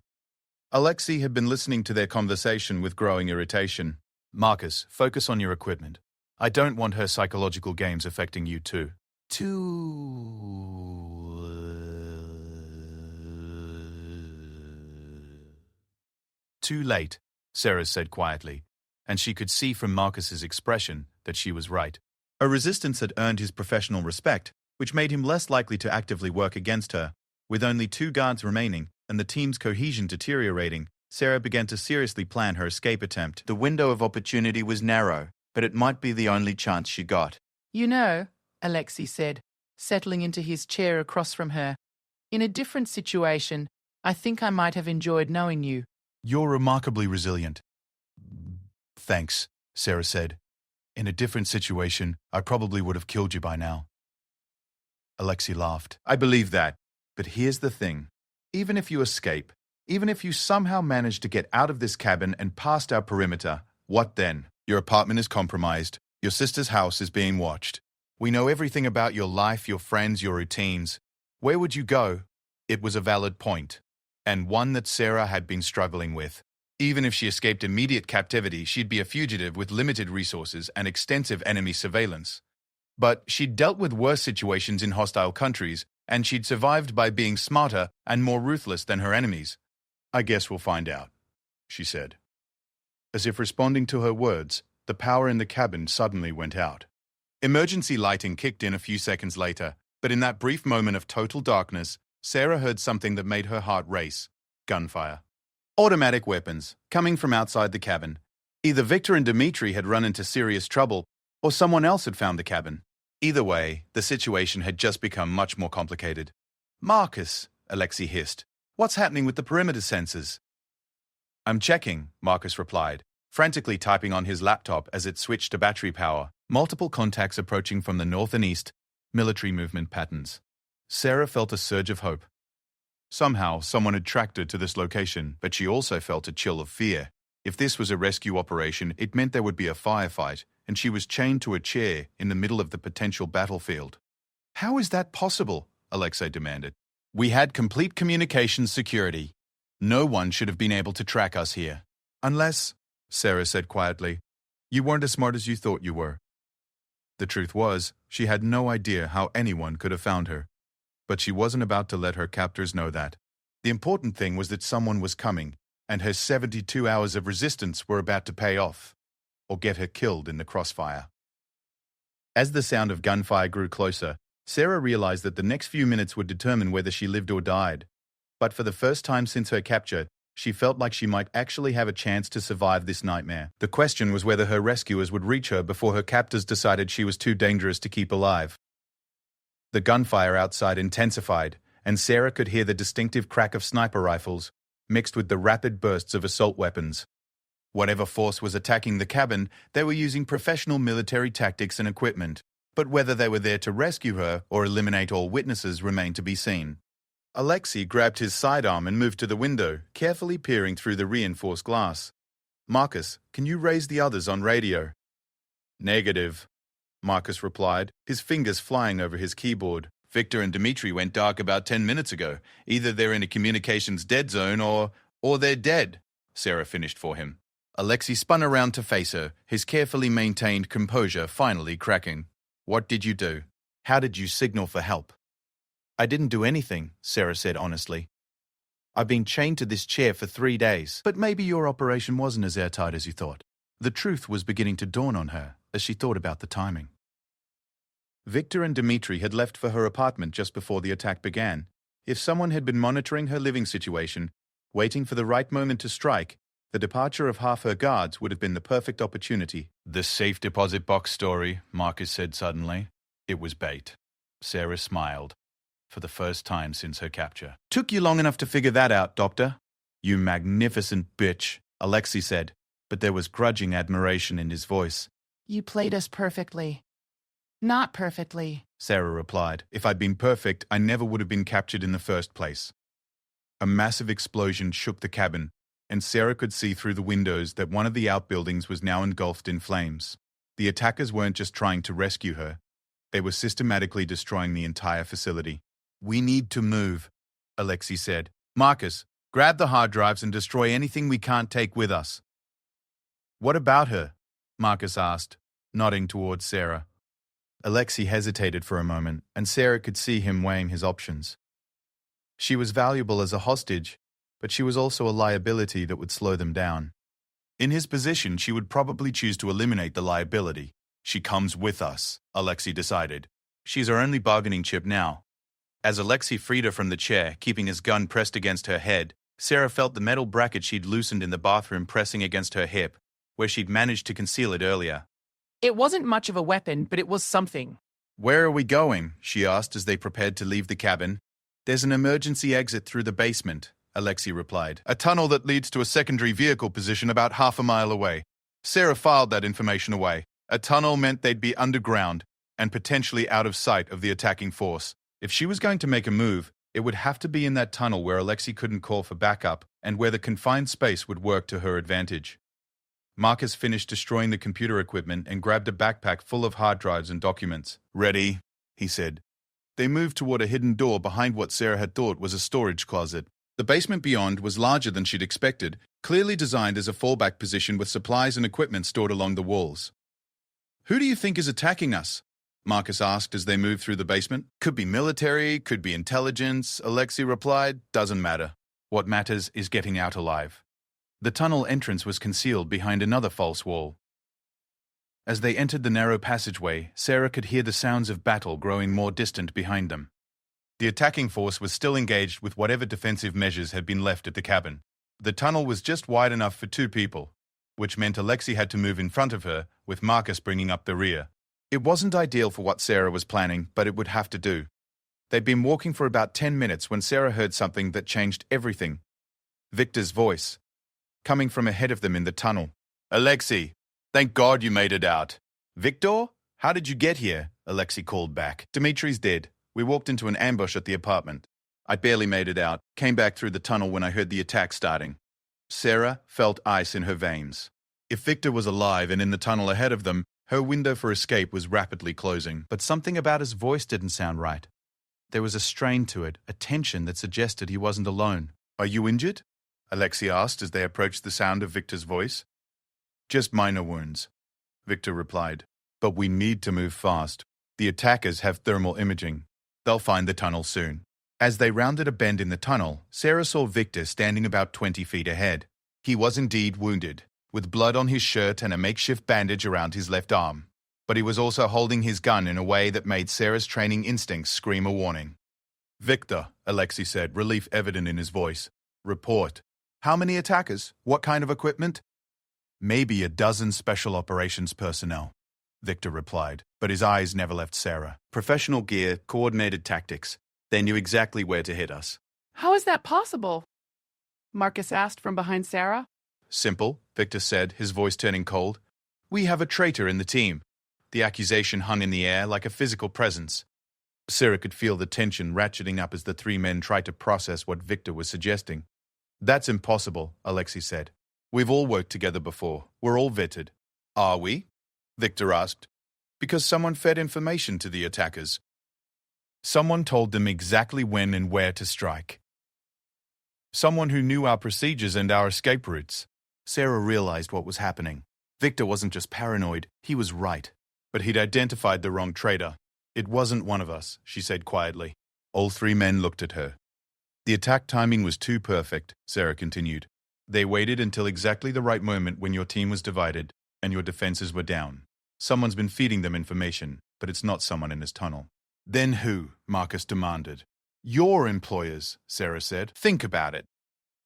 Alexei had been listening to their conversation with growing irritation. "Marcus, focus on your equipment. I don't want her psychological games affecting you too." Too late, Sarah said quietly, and she could see from Marcus's expression that she was right. Her resistance had earned his professional respect, which made him less likely to actively work against her. With only 2 guards remaining and the team's cohesion deteriorating, Sarah began to seriously plan her escape attempt. The window of opportunity was narrow, but it might be the only chance she got. "You know," Alexei said, settling into his chair across from her, "in a different situation, I think I might have enjoyed knowing you." "You're remarkably resilient." "Thanks," Sarah said. "In a different situation, I probably would have killed you by now." Alexei laughed. "I believe that. But here's the thing. Even if you escape, even if you somehow manage to get out of this cabin and past our perimeter, what then? Your apartment is compromised. Your sister's house is being watched. We know everything about your life, your friends, your routines. Where would you go?" It was a valid point, and one that Sarah had been struggling with. Even if she escaped immediate captivity, she'd be a fugitive with limited resources and extensive enemy surveillance. But she'd dealt with worse situations in hostile countries, and she'd survived by being smarter and more ruthless than her enemies. "I guess we'll find out," she said. As if responding to her words, the power in the cabin suddenly went out. Emergency lighting kicked in a few seconds later, but in that brief moment of total darkness, Sarah heard something that made her heart race: gunfire. Automatic weapons, coming from outside the cabin. Either Victor and Dmitri had run into serious trouble, or someone else had found the cabin. Either way, the situation had just become much more complicated. Marcus, Alexei hissed. What's happening with the perimeter sensors? I'm checking, Marcus replied, frantically typing on his laptop as it switched to battery power. Multiple contacts approaching from the north and east, military movement patterns. Sarah felt a surge of hope. Somehow, someone had tracked her to this location, but she also felt a chill of fear. If this was a rescue operation, it meant there would be a firefight, and she was chained to a chair in the middle of the potential battlefield. How is that possible? Alexei demanded. We had complete communications security. No one should have been able to track us here. Unless, Sarah said quietly, you weren't as smart as you thought you were. The truth was, she had no idea how anyone could have found her. But she wasn't about to let her captors know that. The important thing was that someone was coming, and her 72 hours of resistance were about to pay off, or get her killed in the crossfire. As the sound of gunfire grew closer, Sarah realized that the next few minutes would determine whether she lived or died. But for the first time since her capture, she felt like she might actually have a chance to survive this nightmare. The question was whether her rescuers would reach her before her captors decided she was too dangerous to keep alive. The gunfire outside intensified, and Sarah could hear the distinctive crack of sniper rifles, mixed with the rapid bursts of assault weapons. Whatever force was attacking the cabin, they were using professional military tactics and equipment, but whether they were there to rescue her or eliminate all witnesses remained to be seen. Alexei grabbed his sidearm and moved to the window, carefully peering through the reinforced glass. Marcus, can you raise the others on radio? Negative, Marcus replied, his fingers flying over his keyboard. Victor and Dmitri went dark about 10 minutes ago. Either they're in a communications dead zone or they're dead, Sarah finished for him. Alexei spun around to face her, his carefully maintained composure finally cracking. What did you do? How did you signal for help? I didn't do anything, Sarah said honestly. I've been chained to this chair for 3 days, but maybe your operation wasn't as airtight as you thought. The truth was beginning to dawn on her as she thought about the timing. Victor and Dmitri had left for her apartment just before the attack began. If someone had been monitoring her living situation, waiting for the right moment to strike, the departure of half her guards would have been the perfect opportunity. The safe deposit box story, Marcus said suddenly. It was bait. Sarah smiled. For the first time since her capture. Took you long enough to figure that out, Doctor? You magnificent bitch, Alexei said, but there was grudging admiration in his voice. You played us perfectly. Not perfectly, Sarah replied. If I'd been perfect, I never would have been captured in the first place. A massive explosion shook the cabin, and Sarah could see through the windows that one of the outbuildings was now engulfed in flames. The attackers weren't just trying to rescue her. They were systematically destroying the entire facility. We need to move, Alexei said. Marcus, grab the hard drives and destroy anything we can't take with us. What about her? Marcus asked, nodding towards Sarah. Alexei hesitated for a moment, and Sarah could see him weighing his options. She was valuable as a hostage, but she was also a liability that would slow them down. In his position, she would probably choose to eliminate the liability. She comes with us, Alexei decided. She's our only bargaining chip now. As Alexei freed her from the chair, keeping his gun pressed against her head, Sarah felt the metal bracket she'd loosened in the bathroom pressing against her hip, where she'd managed to conceal it earlier. It wasn't much of a weapon, but it was something. Where are we going? She asked as they prepared to leave the cabin. There's an emergency exit through the basement, Alexei replied. A tunnel that leads to a secondary vehicle position about half a mile away. Sarah filed that information away. A tunnel meant they'd be underground and potentially out of sight of the attacking force. If she was going to make a move, it would have to be in that tunnel where Alexei couldn't call for backup and where the confined space would work to her advantage. Marcus finished destroying the computer equipment and grabbed a backpack full of hard drives and documents. Ready, he said. They moved toward a hidden door behind what Sarah had thought was a storage closet. The basement beyond was larger than she'd expected, clearly designed as a fallback position with supplies and equipment stored along the walls. Who do you think is attacking us? Marcus asked as they moved through the basement. Could be military, could be intelligence, Alexei replied. Doesn't matter. What matters is getting out alive. The tunnel entrance was concealed behind another false wall. As they entered the narrow passageway, Sarah could hear the sounds of battle growing more distant behind them. The attacking force was still engaged with whatever defensive measures had been left at the cabin. The tunnel was just wide enough for 2 people, which meant Alexei had to move in front of her, with Marcus bringing up the rear. It wasn't ideal for what Sarah was planning, but it would have to do. They'd been walking for about 10 minutes when Sarah heard something that changed everything. Victor's voice, coming from ahead of them in the tunnel. "Alexei, thank God you made it out." "Victor? How did you get here?" Alexei called back. "Dimitri's dead. We walked into an ambush at the apartment. I barely made it out. Came back through the tunnel when I heard the attack starting." Sarah felt ice in her veins. If Victor was alive and in the tunnel ahead of them, her window for escape was rapidly closing. But something about his voice didn't sound right. There was a strain to it, a tension that suggested he wasn't alone. "Are you injured?" Alexei asked as they approached the sound of Victor's voice. "Just minor wounds," Victor replied. "But we need to move fast. The attackers have thermal imaging. They'll find the tunnel soon." As they rounded a bend in the tunnel, Sarah saw Victor standing about 20 feet ahead. He was indeed wounded, with blood on his shirt and a makeshift bandage around his left arm. But he was also holding his gun in a way that made Sarah's training instincts scream a warning. "Victor," Alexei said, relief evident in his voice. "Report. How many attackers? What kind of equipment?" "Maybe a dozen special operations personnel," Victor replied, but his eyes never left Sarah. "Professional gear, coordinated tactics. They knew exactly where to hit us." "How is that possible?" Marcus asked from behind Sarah. "Simple," Victor said, his voice turning cold. "We have a traitor in the team." The accusation hung in the air like a physical presence. Sarah could feel the tension ratcheting up as the 3 men tried to process what Victor was suggesting. "That's impossible," Alexei said. "We've all worked together before. We're all vetted." "Are we?" Victor asked. "Because someone fed information to the attackers. Someone told them exactly when and where to strike. Someone who knew our procedures and our escape routes." Sarah realized what was happening. Victor wasn't just paranoid, he was right. But he'd identified the wrong traitor. "It wasn't one of us," she said quietly. All 3 men looked at her. "The attack timing was too perfect," Sarah continued. "They waited until exactly the right moment when your team was divided and your defenses were down. Someone's been feeding them information, but it's not someone in this tunnel." "Then who?" Marcus demanded. "Your employers," Sarah said. "Think about it.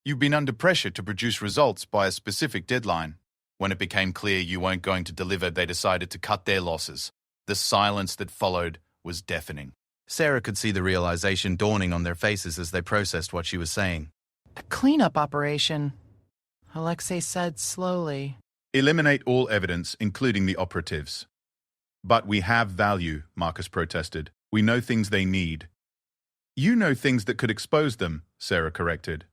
You've been under pressure to produce results by a specific deadline. When it became clear you weren't going to deliver, they decided to cut their losses. The silence that followed was deafening." Sarah could see the realization dawning on their faces as they processed what she was saying. "A cleanup operation," Alexei said slowly. "Eliminate all evidence, including the operatives." "But we have value," Marcus protested. "We know things they need." "You know things that could expose them," Sarah corrected.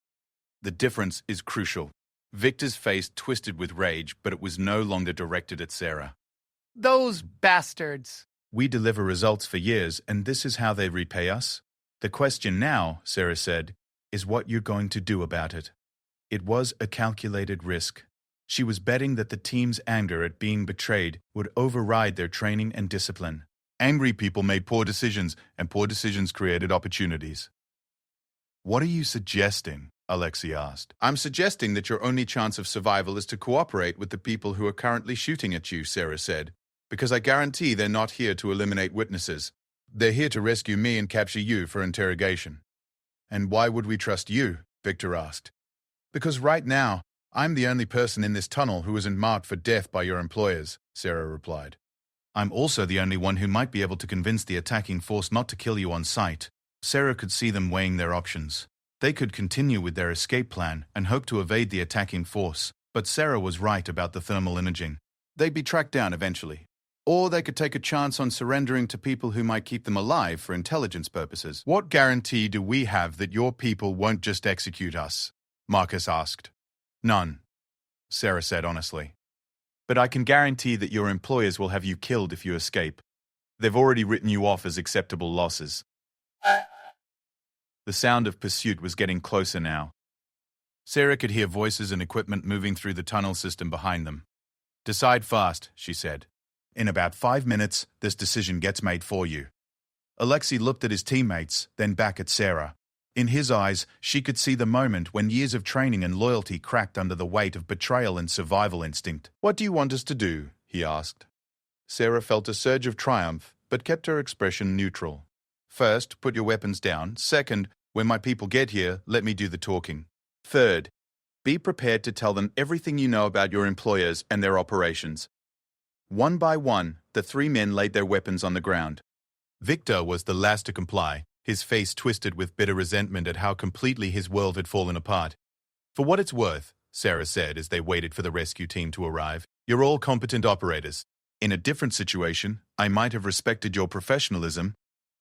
"The difference is crucial." Victor's face twisted with rage, but it was no longer directed at Sarah. "Those bastards!" "We deliver results for years, and this is how they repay us? The question now," Sarah said, "is what you're going to do about it." It was a calculated risk. She was betting that the team's anger at being betrayed would override their training and discipline. Angry people made poor decisions, and poor decisions created opportunities. "What are you suggesting?" Alexei asked. "I'm suggesting that your only chance of survival is to cooperate with the people who are currently shooting at you," Sarah said, "because I guarantee they're not here to eliminate witnesses. They're here to rescue me and capture you for interrogation." "And why would we trust you?" Victor asked. "Because right now, I'm the only person in this tunnel who isn't marked for death by your employers," Sarah replied. "I'm also the only one who might be able to convince the attacking force not to kill you on sight." Sarah could see them weighing their options. They could continue with their escape plan and hope to evade the attacking force, but Sarah was right about the thermal imaging. They'd be tracked down eventually. Or they could take a chance on surrendering to people who might keep them alive for intelligence purposes. "What guarantee do we have that your people won't just execute us?" Marcus asked. "None," Sarah said honestly. "But I can guarantee that your employers will have you killed if you escape. They've already written you off as acceptable losses." The sound of pursuit was getting closer now. Sarah could hear voices and equipment moving through the tunnel system behind them. "Decide fast," she said. "In about 5 minutes, this decision gets made for you." Alexei looked at his teammates, then back at Sarah. In his eyes, she could see the moment when years of training and loyalty cracked under the weight of betrayal and survival instinct. "What do you want us to do?" he asked. Sarah felt a surge of triumph, but kept her expression neutral. "First, put your weapons down. Second, when my people get here, let me do the talking. Third, Be prepared to tell them everything you know about your employers and their operations. One by one, the three men laid their weapons on the ground. Victor was the last to comply, his face twisted with bitter resentment at how completely his world had fallen apart. For what it's worth, Sarah said as they waited for the rescue team to arrive, you're all competent operators. In a different situation, I might have respected your professionalism.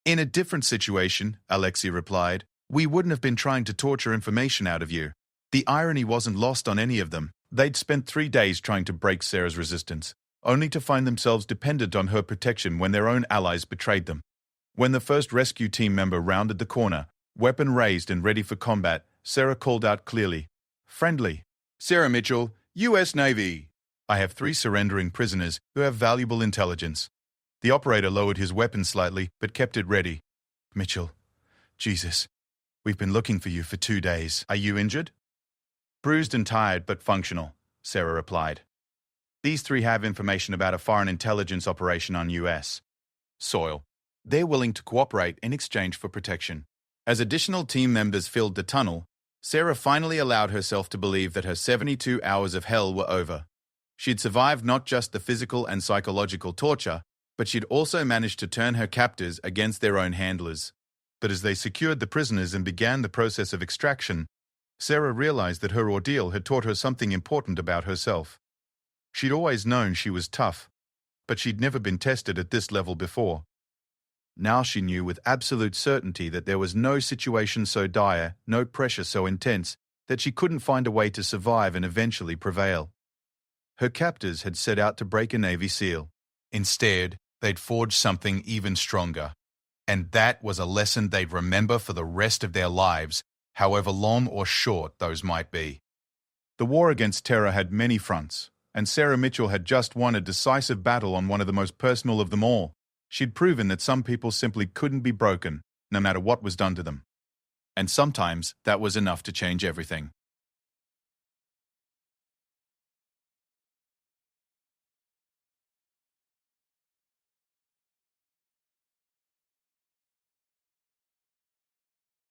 In a different situation, Alexei replied, we wouldn't have been trying to torture information out of you. The irony wasn't lost on any of them. They'd spent 3 days trying to break Sarah's resistance, only to find themselves dependent on her protection when their own allies betrayed them. When the first rescue team member rounded the corner, weapon raised and ready for combat, Sarah called out clearly, friendly. Sarah Mitchell, U.S. Navy. I have 3 surrendering prisoners who have valuable intelligence. The operator lowered his weapon slightly, but kept it ready. Mitchell, Jesus, we've been looking for you for 2 days. Are you injured? Bruised and tired, but functional, Sarah replied. These 3 have information about a foreign intelligence operation on U.S. soil. They're willing to cooperate in exchange for protection. As additional team members filled the tunnel, Sarah finally allowed herself to believe that her 72 hours of hell were over. She'd survived not just the physical and psychological torture, but she'd also managed to turn her captors against their own handlers. But as they secured the prisoners and began the process of extraction, Sarah realized that her ordeal had taught her something important about herself. She'd always known she was tough, but she'd never been tested at this level before. Now she knew with absolute certainty that there was no situation so dire, no pressure so intense, that she couldn't find a way to survive and eventually prevail. Her captors had set out to break a Navy SEAL. Instead, they'd forged something even stronger. And that was a lesson they'd remember for the rest of their lives, however long or short those might be. The war against terror had many fronts, and Sarah Mitchell had just won a decisive battle on one of the most personal of them all. She'd proven that some people simply couldn't be broken, no matter what was done to them. And sometimes that was enough to change everything.